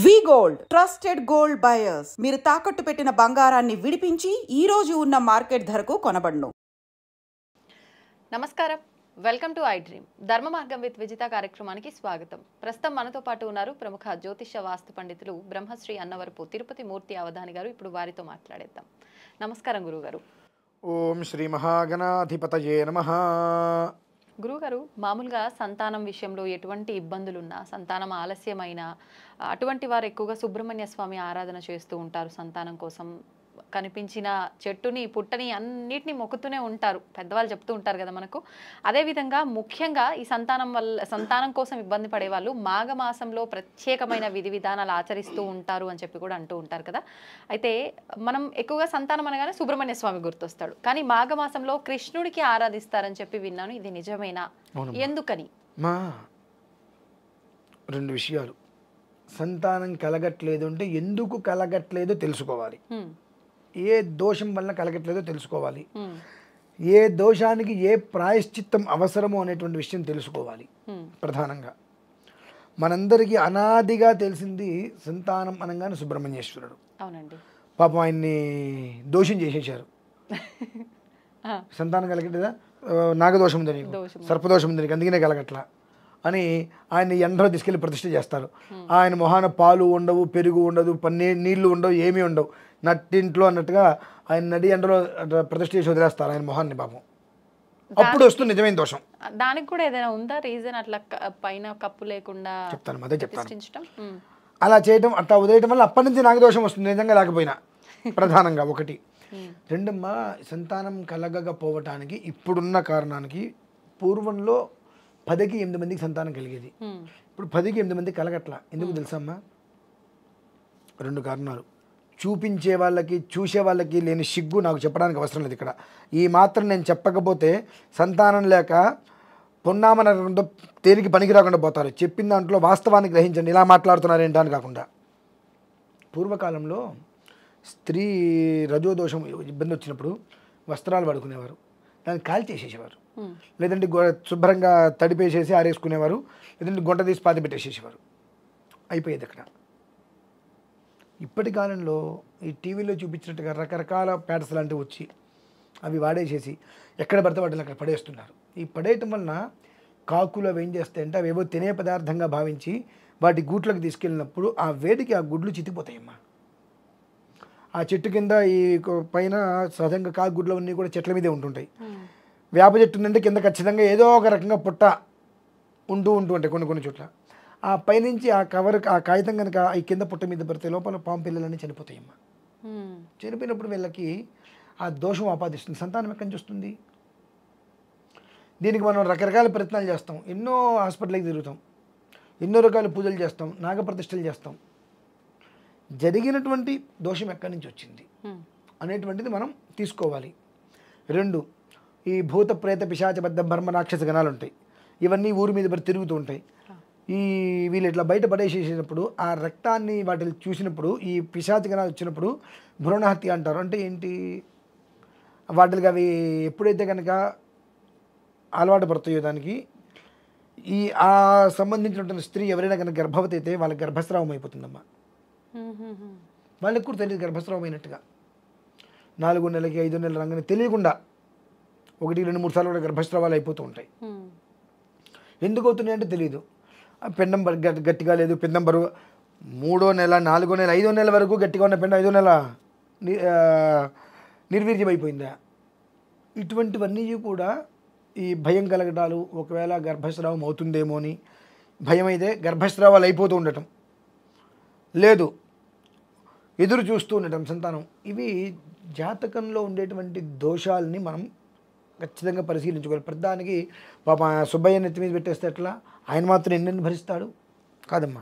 వి gold trusted gold buyers. మీరు తాకట్టు పెట్టిన బంగారాన్ని విడిపించి ఈ రోజు ఉన్న మార్కెట్ ధరకు కొనబడును. నమస్కారం, వెల్కమ్ టు ఐ డ్రీమ్. ధర్మ మార్గం విత్ విజిత కార్యక్రమానికి స్వాగతం. ప్రస్తుతం మనతో పాటు ఉన్నారు ప్రముఖ జ్యోతిష వాస్తు పండితులు బ్రహ్మశ్రీ అన్నవరపు తిరుపతి మూర్తి అవధాని గారు. ఇప్పుడు వారితో మాట్లాడేద్దాం. నమస్కారం గురుగారు. ఓం శ్రీ మహాగణాధిపతయే నమః. గురుగారు, మామూలుగా సంతానం విషయంలో ఎటువంటి ఇబ్బందులున్నా, సంతానం ఆలస్యమైన అటువంటి వారు ఎక్కువగా సుబ్రహ్మణ్య స్వామి ఆరాధన చేస్తూ ఉంటారు. సంతానం కోసం కనిపించిన చెట్టుని పుట్టని అన్నిటిని మొక్కుతూనే ఉంటారు, పెద్దవాళ్ళు చెప్తూ ఉంటారు కదా మనకు. అదేవిధంగా ముఖ్యంగా ఈ సంతానం కోసం ఇబ్బంది పడే వాళ్ళు మాఘమాసంలో ప్రత్యేకమైన విధి విధానాలు ఆచరిస్తూ ఉంటారు అని చెప్పి కూడా అంటూ ఉంటారు కదా. అయితే మనం ఎక్కువగా సంతానం అనగానే సుబ్రహ్మణ్య స్వామి గుర్తొస్తాడు, కానీ మాఘమాసంలో కృష్ణుడికి ఆరాధిస్తారని చెప్పి విన్నాను. ఇది నిజమేనా? ఎందుకని? మా రెండు విషయాలు. సంతానం కలగట్లేదు అంటే ఎందుకు కలగట్లేదో తెలుసుకోవాలి. ఏ దోషం వల్ల కలగట్లేదో తెలుసుకోవాలి. ఏ దోషానికి ఏ ప్రాయశ్చిత్తం అవసరమో అనేటువంటి విషయం తెలుసుకోవాలి. ప్రధానంగా మనందరికీ అనాదిగా తెలిసింది సంతానం అనగానే సుబ్రహ్మణ్యేశ్వరుడు. అవునండి. పాపం ఆయన్ని దోషం చేసేసారు. సంతానం కలగట్లేదా, నాగదోషం ఉంది నీకు, సర్పదోషం ఉంది నీకు, అందుకనే కలగట్లా అని ఆయన ఎండలో తీసుకెళ్ళి ప్రతిష్ఠ చేస్తారు. ఆయన మొహాన పాలు ఉండవు, పెరుగు ఉండదు, నీళ్లు ఉండవు, ఏమీ ఉండవు, నట్టింట్లో అన్నట్టుగా ఆయన నడి ఎండలో ప్రతిష్ఠ చేసి వదిలేస్తారు ఆయన మొహాన్ని. పాపం అప్పుడు వస్తుంది నిజమైన దోషం. దానికి కూడా ఏదైనా ఉందా రీజన్? అట్లా పైన కప్పు లేకుండా చెప్తాను, అదే చెప్తాను. చెప్తాను. అలా చేయటం, అట్లా వదిలేయటం వల్ల అప్పటి నుంచి నాగదోషం వస్తుంది, నిజంగా లేకపోయినా. ప్రధానంగా ఒకటి. రెండమ్మా, సంతానం కలగకపోవటానికి ఇప్పుడున్న కారణానికి పూర్వంలో 10కి 8 మందికి సంతానం కలిగేది. ఇప్పుడు 10కి 8 మందికి కలగట్లా. ఎందుకు తెలుసమ్మా? రెండు కారణాలు. చూపించే వాళ్ళకి, చూసే వాళ్ళకి లేని సిగ్గు నాకు చెప్పడానికి అవసరం లేదు ఇక్కడ. ఈ మాత్రం నేను చెప్పకపోతే సంతానం లేక పొన్నామనతో తేలికి పనికి రాకుండా పోతారు. చెప్పిన దాంట్లో వాస్తవాన్ని గ్రహించండి, ఇలా మాట్లాడుతున్నారు ఏంటని కాకుండా. పూర్వకాలంలో స్త్రీ రజోదోషం ఇబ్బంది వచ్చినప్పుడు వస్త్రాలు పడుకునేవారు, దాన్ని కాల్ చేసేసేవారు. లేదంటే శుభ్రంగా తడిపేసేసి ఆరేసుకునేవారు, లేదంటే గుంట తీసి పాతి పెట్టేసేసేవారు. అయిపోయేది అక్కడ. ఇప్పటి కాలంలో ఈ టీవీలో చూపించినట్టుగా రకరకాల ప్యాడ్స్ లాంటివి వచ్చి అవి వాడేసేసి ఎక్కడ పడితే వాటిని అక్కడ పడేస్తున్నారు. ఈ పడేయటం వలన కాకులు అవి ఏం చేస్తాయంటే అవి ఏవో తినే పదార్థంగా భావించి వాటి గూట్లకు తీసుకెళ్ళినప్పుడు ఆ వేడికి ఆ గుడ్లు చితిపోతాయమ్మా. ఆ చెట్టు కింద ఈ పైన సహజంగా కాకుగుడ్లు అన్నీ కూడా చెట్ల మీదే ఉంటుంటాయి. వేప చెట్టు ఉందంటే కింద ఖచ్చితంగా ఏదో ఒక రకంగా పుట్ట ఉంటూ ఉంటాయి కొన్ని చోట్ల. ఆ పైనుంచి ఆ కవర్, ఆ కాగితం కనుక ఈ కింద పుట్ట మీద పడితే లోపల పాము పిల్లలన్నీ చనిపోతాయమ్మా. చనిపోయినప్పుడు వీళ్ళకి ఆ దోషం ఆపాదిస్తుంది. సంతానం ఎక్కడి నుంచి వస్తుంది? దీనికి మనం రకరకాల ప్రయత్నాలు చేస్తాం, ఎన్నో హాస్పిటల్కి తిరుగుతాం, ఎన్నో రకాల పూజలు చేస్తాం, నాగప్రతిష్టలు చేస్తాం. జరిగినటువంటి దోషం ఎక్కడి నుంచి వచ్చింది అనేటువంటిది మనం తీసుకోవాలి. రెండు, ఈ భూత ప్రేత పిశాచబద్ధ బ్రహ్మ రాక్షస గణాలు ఉంటాయి, ఇవన్నీ ఊరి మీద పడి తిరుగుతూ ఉంటాయి. వీళ్ళు ఇట్లా బయట పడేసేసినప్పుడు ఆ రక్తాన్ని వాటిని చూసినప్పుడు ఈ పిశాచ గణాలు వచ్చినప్పుడు భ్రూణహత్య అంటారు. అంటే ఏంటి? వాటికి అవి ఎప్పుడైతే కనుక అలవాటు పడతాయో దానికి ఆ సంబంధించినటువంటి స్త్రీ ఎవరైనా కనుక గర్భవతి అయితే వాళ్ళకి గర్భస్రావం అయిపోతుందమ్మా. వాళ్ళకి కూడా తెలియదు గర్భస్రావం అయినట్టుగా. 4 నెలలకి 5 నెలల రంగానే తెలియకుండా 1, 2, 3 సార్లు కూడా గర్భస్రావాలు అయిపోతూ ఉంటాయి. ఎందుకు అవుతున్నాయి అంటే తెలియదు. పిండం గట్టిగా లేదు, పిండం బరువు 3వ నెల, 4వ నెల, 5వ నెల వరకు గట్టిగా ఉన్న పిండం 5వ నెల నిర్వీర్యం అయిపోయిందా. ఇటువంటివన్నీ కూడా ఈ భయం కలగటాలు, ఒకవేళ గర్భస్రావం అవుతుందేమో అని భయం అయితే గర్భస్రావాలు అయిపోతూ ఉండటం, లేదు ఎదురు చూస్తూ ఉండటం సంతానం. ఇవి జాతకంలో ఉండేటువంటి దోషాలని మనం ఖచ్చితంగా పరిశీలించుకోవాలి. ప్రధానికి పాప సుబ్బయ్య నెత్తి మీద పెట్టేస్తే ఎట్లా, ఆయన మాత్రం ఎన్నెన్ని భరిస్తాడు? కాదమ్మా.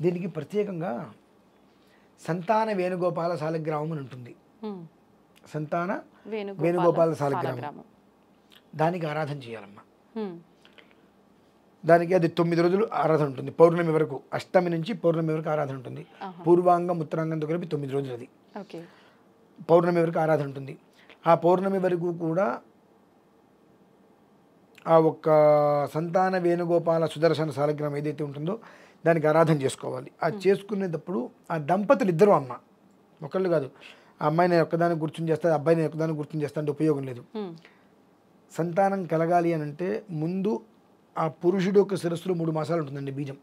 దీనికి ప్రత్యేకంగా సంతాన వేణుగోపాల శాలిగ్రామం అని ఉంటుంది. సంతాన వేణుగోపాల శాలిగ్రామం, దానికి ఆరాధన చేయాలమ్మా. దానికి అది 9 రోజులు ఆరాధన ఉంటుంది. పౌర్ణమి వరకు, అష్టమి నుంచి పౌర్ణమి వరకు ఆరాధన ఉంటుంది. పూర్వాంగం ఉత్తరాంగంతో కలిపి 9 రోజులు అది. పౌర్ణమి వరకు ఆరాధన ఉంటుంది. ఆ పౌర్ణమి వరకు కూడా ఆ ఒక్క సంతాన వేణుగోపాల సుదర్శన శాలిగ్రామం ఏదైతే ఉంటుందో దానికి ఆరాధన చేసుకోవాలి. ఆ చేసుకునేటప్పుడు ఆ దంపతులు ఇద్దరు అమ్మ ఒకళ్ళు కాదు, ఆ అమ్మాయిని ఒక్కదాన్ని గుర్తుని చేస్తా, అబ్బాయిని ఒక్కదాన్ని గుర్తుని చేస్తా అంటే ఉపయోగం లేదు. సంతానం కలగాలి అని అంటే ముందు ఆ పురుషుడు యొక్క శిరస్సులో 3 మాసాలు ఉంటుందండి బీజం.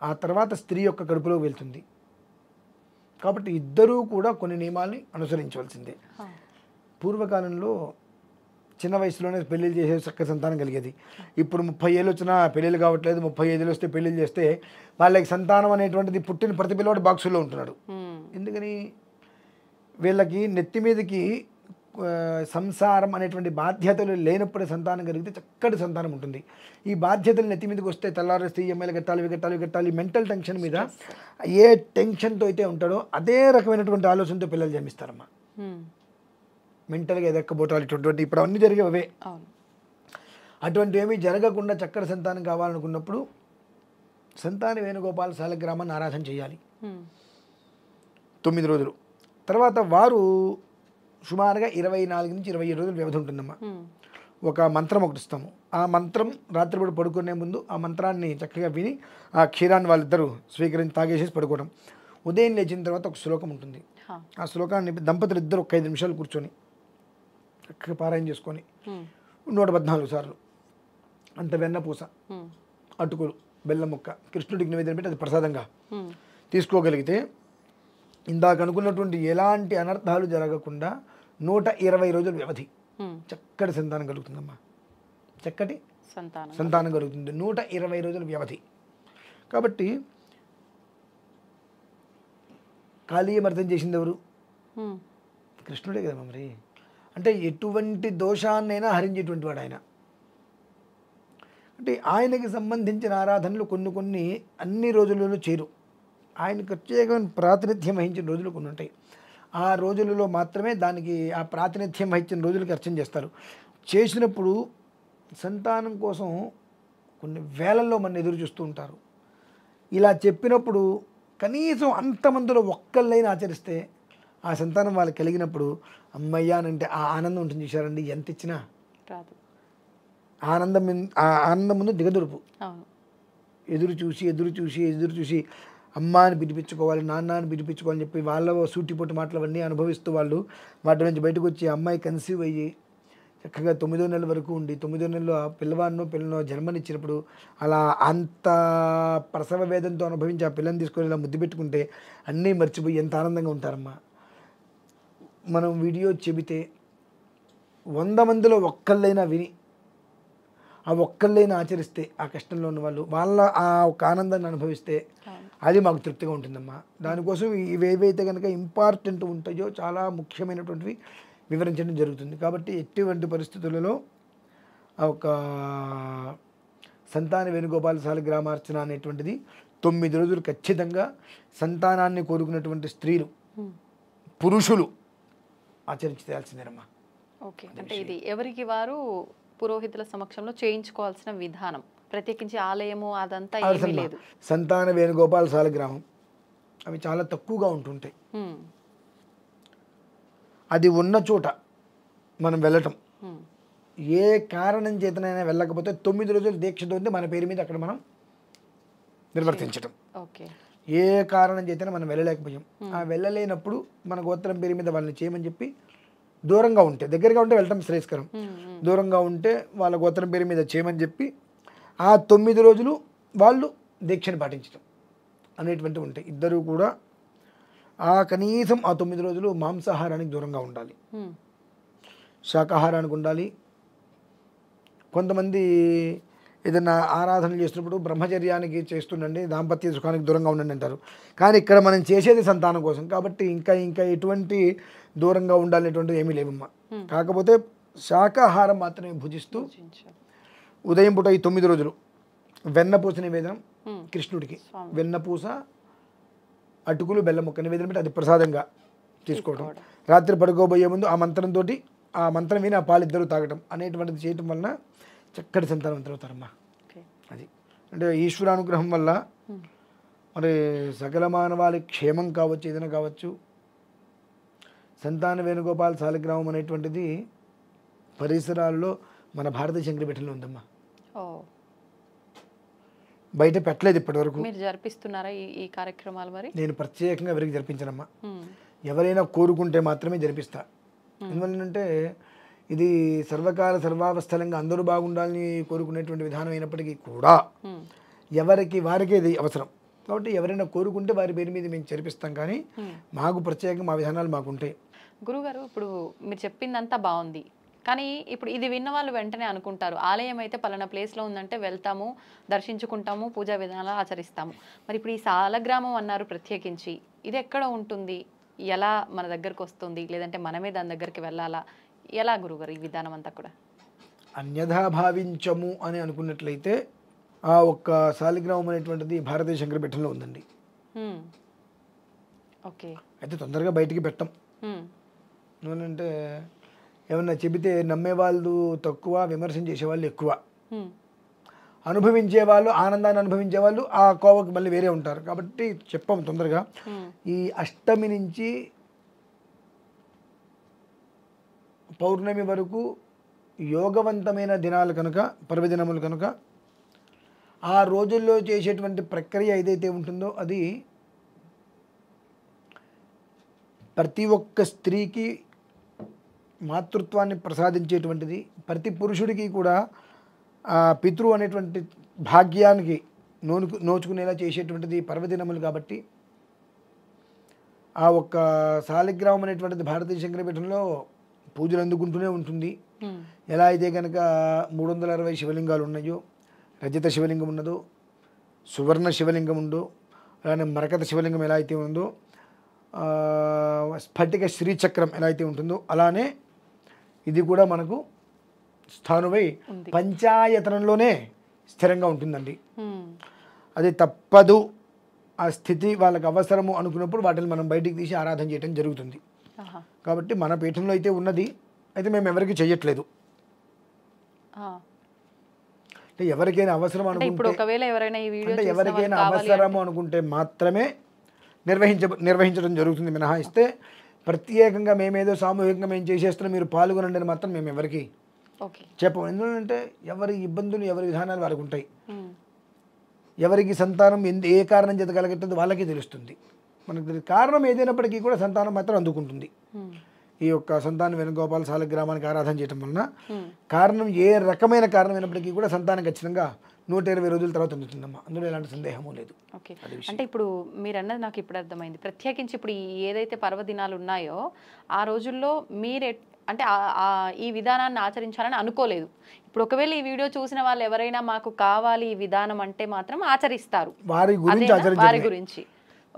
ఆ తర్వాత స్త్రీ యొక్క కడుపులో వెళ్తుంది. కాబట్టి ఇద్దరూ కూడా కొన్ని నియమాల్ని అనుసరించవలసిందే. పూర్వకాలంలో చిన్న వయసులోనే పెళ్ళిళ్ళు చేసే చక్కగా సంతానం కలిగేది. ఇప్పుడు 30 ఏళ్ళు వచ్చినా పెళ్ళిళ్ళు కావట్లేదు. 35 ఏళ్ళు వస్తే పెళ్ళిళ్ళు చేస్తే వాళ్ళకి సంతానం అనేటువంటిది పుట్టిన ప్రతి పిల్లవాడు బాక్సుల్లో ఉంటున్నాడు. ఎందుకని? వీళ్ళకి నెత్తి మీదకి సంసారం అనేటువంటి బాధ్యతలు లేనప్పుడే సంతానం కలిగితే చక్కటి సంతానం ఉంటుంది. ఈ బాధ్యతలు నెత్తి మీదకి వస్తే తెల్లారేస్తే ఈఎంఐలు కట్టాలి, ఇవి కట్టాలి, ఇవి కట్టాలి, మెంటల్ టెన్షన్ మీద ఏ టెన్షన్తో అయితే ఉంటాడో అదే రకమైనటువంటి ఆలోచనతో పిల్లలు జన్మిస్తారమ్మా. మెంటల్గా ఎదక్కబోటాలు ఇటువంటి ఇప్పుడు అన్నీ జరిగేవే. అటువంటి ఏమీ జరగకుండా చక్కటి సంతానం కావాలనుకున్నప్పుడు సంతాన వేణుగోపాల శాలిగ్రామాన్ని ఆరాధన చేయాలి 9 రోజులు. తర్వాత వారు సుమారుగా 24 నుంచి 27 రోజులు వ్యవధి ఉంటుందమ్మా. ఒక మంత్రం ఒకటి ఇస్తాము. ఆ మంత్రం రాత్రిపూట పడుకునే ముందు ఆ మంత్రాన్ని చక్కగా విని ఆ క్షీరాన్ని వాళ్ళిద్దరూ స్వీకరించి తాగేసేసి పడుకోవడం. ఉదయం లేచిన తర్వాత ఒక శ్లోకం ఉంటుంది. ఆ శ్లోకాన్ని దంపతులు ఇద్దరు ఒక 5 నిమిషాలు కూర్చొని చక్కగా పారాయణ చేసుకొని 114 సార్లు అంత వెన్నపూస, అటుకులు, బెల్లం ముక్క కృష్ణుడికి నివేదన పెట్టి అది ప్రసాదంగా తీసుకోగలిగితే ఇందాక అనుకున్నటువంటి ఎలాంటి అనర్థాలు జరగకుండా 120 రోజుల వ్యవధి చక్కటి సంతానం కలుగుతుందమ్మా. చక్కటి సంతానం కలుగుతుంది 120 రోజుల వ్యవధి. కాబట్టి కాళీయమర్దం చేసింది ఎవరు? కృష్ణుడే కదా మరి. అంటే ఎటువంటి దోషాన్నైనా హరించేటువంటి వాడు ఆయన. అంటే ఆయనకి సంబంధించిన ఆరాధనలు కొన్ని అన్ని రోజులలో చేరు. ఆయన ప్రత్యేకమైన ప్రాతినిధ్యం వహించిన రోజులు కొన్ని ఉంటాయి. ఆ రోజులలో మాత్రమే దానికి ఆ ప్రాతినిధ్యం వహించిన రోజులకి అర్చన చేస్తారు. చేసినప్పుడు సంతానం కోసం కొన్ని వేలల్లో మన ఎదురు చూస్తూ ఉంటారు. ఇలా చెప్పినప్పుడు కనీసం అంతమందిలో ఒక్కళ్ళైనా ఆచరిస్తే ఆ సంతానం వాళ్ళకి కలిగినప్పుడు అమ్మయ్య అని అంటే ఆ ఆనందం ఉంటుంది. చూశారండి, ఎంత ఇచ్చినా ఆనందం ముందు దిగదురుపు. ఎదురు చూసి అమ్మ అని పిలిపించుకోవాలి, నాన్న అని పిలిపించుకోవాలని చెప్పి వాళ్ళ సూటిపోటు మాటలు అవన్నీ అనుభవిస్తూ వాళ్ళు వాటి నుంచి బయటకు వచ్చి అమ్మాయి కన్సీవ్ అయ్యి చక్కగా 9వ నెల వరకు ఉండి 9వ నెలలో ఆ పిల్లనో జన్మనిచ్చినప్పుడు అలా అంత ప్రసవ వేదంతో అనుభవించి ఆ పిల్లని తీసుకొని ఇలా ముద్దు పెట్టుకుంటే అన్నీ మర్చిపోయి ఎంత ఆనందంగా ఉంటారమ్మా. మనం వీడియో చెబితే 100 మందిలో ఒక్కళ్ళైనా విని ఆ ఒక్కళ్ళైనా ఆచరిస్తే ఆ కష్టంలో ఉన్న వాళ్ళు వాళ్ళ ఆ ఒక ఆనందాన్ని అనుభవిస్తే అది మాకు తృప్తిగా ఉంటుందమ్మా. దానికోసం ఇవేవైతే కనుక ఇంపార్టెంట్ ఉంటాయో చాలా ముఖ్యమైనటువంటివి వివరించడం జరుగుతుంది. కాబట్టి ఎటువంటి పరిస్థితులలో ఒక సంతాన వేణుగోపాల శాలిగ్రామార్చన అనేటువంటిది 9 రోజులు ఖచ్చితంగా సంతానాన్ని కోరుకున్నటువంటి స్త్రీలు, పురుషులు ఆచరించి చేయాల్సిందేనమ్మా. ఓకే, అంటే ఇది ఎవరికి వారు పురోహితుల సమక్షంలో చేయించుకోవాల్సిన విధానం, ప్రత్యేకించి ఆలయము అదంతా ఏమీ లేదు. సంతాన వేణుగోపాల శాలిగ్రామం అవి చాలా తక్కువగా ఉంటుంటాయి. అది ఉన్న చోట మనం వెళ్ళటం, ఏ కారణం చేతనైనా వెళ్ళకపోతే 9 రోజులు దీక్షతో మన పేరు మీద అక్కడ మనం నిర్వర్తించటం. ఏ కారణం చేతనే మనం వెళ్ళలేకపోయాం, ఆ వెళ్ళలేనప్పుడు మన గోత్రం పేరు మీద వాళ్ళని చేయమని చెప్పి దూరంగా ఉంటే, దగ్గరగా ఉంటే వెళ్ళటం శ్రేయస్కరం, దూరంగా ఉంటే వాళ్ళ గోత్రం పేరు మీద చేయమని చెప్పి ఆ 9 రోజులు వాళ్ళు దీక్షను పాటించడం అనేటువంటివి ఉంటాయి. ఇద్దరూ కూడా ఆ కనీసం ఆ 9 రోజులు మాంసాహారానికి దూరంగా ఉండాలి, శాకాహారానికి ఉండాలి. కొంతమంది ఏదైనా ఆరాధనలు చేస్తున్నప్పుడు బ్రహ్మచర్యానికి చేస్తుండండి, దాంపత్య సుఖానికి దూరంగా ఉండండి అంటారు. కానీ ఇక్కడ మనం చేసేది సంతానం కోసం కాబట్టి ఇంకా ఎటువంటి దూరంగా ఉండాలనేటువంటిది ఏమీ లేవమ్మా. కాకపోతే శాకాహారం మాత్రమే భుజిస్తూ ఉదయం పూట ఈ 9 రోజులు వెన్నపూస నివేదనం కృష్ణుడికి, వెన్నపూస, అటుకులు, బెల్లం ముక్క నివేదన పెట్టి అది ప్రసాదంగా తీసుకోవడం, రాత్రి పడుకోబోయే ముందు ఆ మంత్రంతో ఆ మంత్రం విని ఆ పాలిద్దరూ తాగటం అనేటువంటిది చేయటం వలన చక్కటి సంతానవంతులు అవుతారమ్మా. అది అంటే ఈశ్వరానుగ్రహం వల్ల మరి సకల మానవాళి క్షేమం కావచ్చు, ఏదైనా కావచ్చు. సంతాన వేణుగోపాల శాలిగ్రామం అనేటువంటిది పరిసరాల్లో మన భారతీయ శంకరపీఠంలో ఉందమ్మా. బయట పెట్టలేదు ఇప్పటివరకు. మీరు జరిపిస్తున్నారా ఈ కార్యక్రమాలు మరి? నేను ప్రత్యేకంగా ఎవరికి జరిపించనమ్మా. ఉమ్, ఎవరైనా కోరుకుంటే మాత్రమే జరిపిస్తా. ఎందువల్లంటే ఇది సర్వకాల సర్వావస్థలంగా అందరూ బాగుండాలని కోరుకునేటువంటి విధానం అయినప్పటికీ కూడా ఉమ్, ఎవరికి వారికే ఇది అవసరం. కాబట్టి ఎవరైనా కోరుకుంటే వారి పేరు మీద మేము జరిపిస్తాం, కానీ మాకు ప్రత్యేకంగా మా విధానాలు మాకుంటాయి. గురుగారు ఇప్పుడు మీరు చెప్పిందంతా బాగుంది, కానీ ఇప్పుడు ఇది విన్న వాళ్ళు వెంటనే అనుకుంటారు ఆలయం అయితే పలానా ప్లేస్లో ఉందంటే వెళ్తాము, దర్శించుకుంటాము, పూజా విధానాలు ఆచరిస్తాము. మరి ఇప్పుడు ఈ సాలగ్రామం అన్నారు ప్రత్యేకించి, ఇది ఎక్కడ ఉంటుంది, ఎలా మన దగ్గరకు వస్తుంది, లేదంటే మనమే దాని దగ్గరికి వెళ్ళాలా, ఎలా గురుగారు ఈ విధానం అంతా కూడా? అన్యథా భావించము అని అనుకున్నట్లయితే ఆ ఒక్క శాలిగ్రామం అనేటువంటిది భారతీయ శంకరపీఠంలో ఉందండి. ఓకే. అయితే తొందరగా బయటికి పెట్టం. ఎందుకంటే ఏమన్నా చెబితే నమ్మేవాళ్ళు తక్కువ, విమర్శన చేసేవాళ్ళు ఎక్కువ. అనుభవించే వాళ్ళు, ఆనందాన్ని అనుభవించే వాళ్ళు ఆ కోవకు మళ్ళీ వేరే ఉంటారు. కాబట్టి చెప్పాము తొందరగా. ఈ అష్టమి నుంచి పౌర్ణమి వరకు యోగవంతమైన దినాలు కనుక, పర్వదినములు కనుక, ఆ రోజుల్లో చేసేటువంటి ప్రక్రియ ఏదైతే ఉంటుందో అది ప్రతి ఒక్క స్త్రీకి మాతృత్వాన్ని ప్రసాదించేటువంటిది, ప్రతి పురుషుడికి కూడా పితృ అనేటువంటి భాగ్యానికి నోచుకునేలా చేసేటువంటిది పర్వదినములు. కాబట్టి ఆ ఒక్క శాలిగ్రామం అనేటువంటిది భారతీయ శంకరపీఠంలో పూజలు అందుకుంటూనే ఉంటుంది. ఎలా అయితే కనుక 360 శివలింగాలు ఉన్నాయో, రజత శివలింగం ఉన్నదో, సువర్ణ శివలింగం ఉందో, అలానే మరకత శివలింగం ఎలా అయితే ఉందో, స్ఫటిక శ్రీచక్రం ఎలా అయితే ఉంటుందో, అలానే ఇది కూడా మనకు స్థానువై పంచాయతనంలోనే స్థిరంగా ఉంటుందండి. అది తప్పదు, ఆ స్థితి వాళ్ళకి అవసరము అనుకున్నప్పుడు వాటిని మనం బయటికి తీసి ఆరాధన చేయడం జరుగుతుంది. కాబట్టి మన పీఠంలో అయితే ఉన్నది, అయితే మేము ఎవరికి చెయ్యట్లేదు. అంటే ఎవరికైనా అవసరం అనుకుంటే, అంటే ఎవరికైనా అవసరము అనుకుంటే మాత్రమే నిర్వహించడం జరుగుతుంది. మినహాయిస్తే ప్రత్యేకంగా మేమేదో సామూహికంగా మేము చేసేస్తున్నాం మీరు పాల్గొనండి అని మాత్రం మేము ఎవరికి చెప్పము. ఎందుకంటే ఎవరి ఇబ్బందులు, ఎవరి విధానాలు వారికి ఉంటాయి. ఎవరికి సంతానం ఏ కారణం చేత కలగట్లేదు వాళ్ళకే తెలుస్తుంది. మనకు కారణం ఏదైనప్పటికీ కూడా సంతానం మాత్రం అందుకుంటుంది. ఈ యొక్క సంతాన వేణుగోపాల శాలిగ్రామానికి ఆరాధన చేయడం వలన కారణం ఏ రకమైన కారణం అయినప్పటికీ కూడా సంతానం ఖచ్చితంగా 120 రోజుల తర్వాత అందుతుందమ్మా. అందులో ఎలాంటి సందేహము లేదు. ఓకే. అంటే ఇప్పుడు మీరు అన్నది నాకు ఇప్పుడు అర్థమైంది. ప్రత్యేకించి ఇప్పుడు ఏదైతే పర్వదినాలు ఉన్నాయో ఆ రోజుల్లో మీరే అంటే ఈ విధానాన్ని ఆచరించాలని అనుకోలేదు. ఇప్పుడు ఒకవేళ ఈ వీడియో చూసిన వాళ్ళు ఎవరైనా మాకు కావాలి ఈ విధానం అంటే మాత్రం ఆచరిస్తారు, వారి గురించి.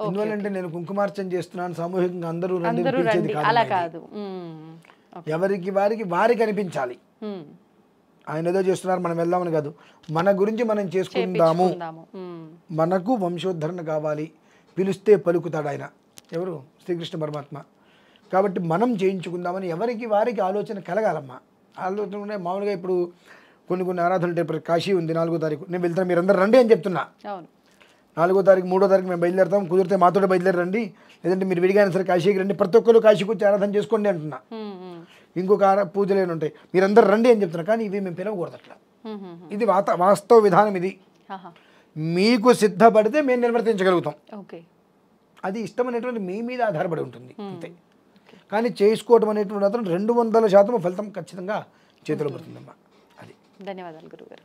ఎందువల్లంటే నేను కుంకుమార్చన చేస్తున్నాను, సామూహికంగా అందరూ అలా కాదు, ఎవరికి వారికి అనిపించాలి. ఆయన ఏదో చేస్తున్నారు మనం వెళ్దామని కాదు, మన గురించి మనం చేసుకుందాము. మనకు వంశోద్ధరణ కావాలి, పిలిస్తే పలుకుతాడు ఆయన, ఎవరు? శ్రీకృష్ణ పరమాత్మ. కాబట్టి మనం చేయించుకుందామని ఎవరికి వారికి ఆలోచన కలగాలమ్మా. ఆలోచన ఉండే మామూలుగా ఇప్పుడు కొన్ని ఆరాధనలు ఉంటాయి. కాశీ ఉంది 4వ తారీఖు, నేను వెళ్తాను, మీరు అందరు రండి అని చెప్తున్నా. 4వ తారీఖు 3వ తారీఖు మేము బయలుదేరుతాం, కుదిరితే మాతో బయలుదేరి రండి, లేదంటే మీరు విడిగానే సరే కాశీకి రండి, ప్రతి ఒక్కరు కాశీకి వచ్చి ఆరాధన చేసుకోండి అంటున్నా. ఇంకొక పూజలు ఏమి ఉంటాయి, మీరందరూ రండి అని చెప్తున్నా. కానీ ఇవి మేము పిలవకూడదు అట్లా. ఇది వాస్తవ విధానం. ఇది మీకు సిద్ధపడితే మేము నిర్వర్తించగలుగుతాం. అది ఇష్టం అనేటువంటి మీ మీద ఆధారపడి ఉంటుంది అంతే. కానీ చేసుకోవడం అనేటువంటి మాత్రం 200% ఫలితం ఖచ్చితంగా చేతిలో పడుతుందమ్మా. అది. ధన్యవాదాలు గురుగారు.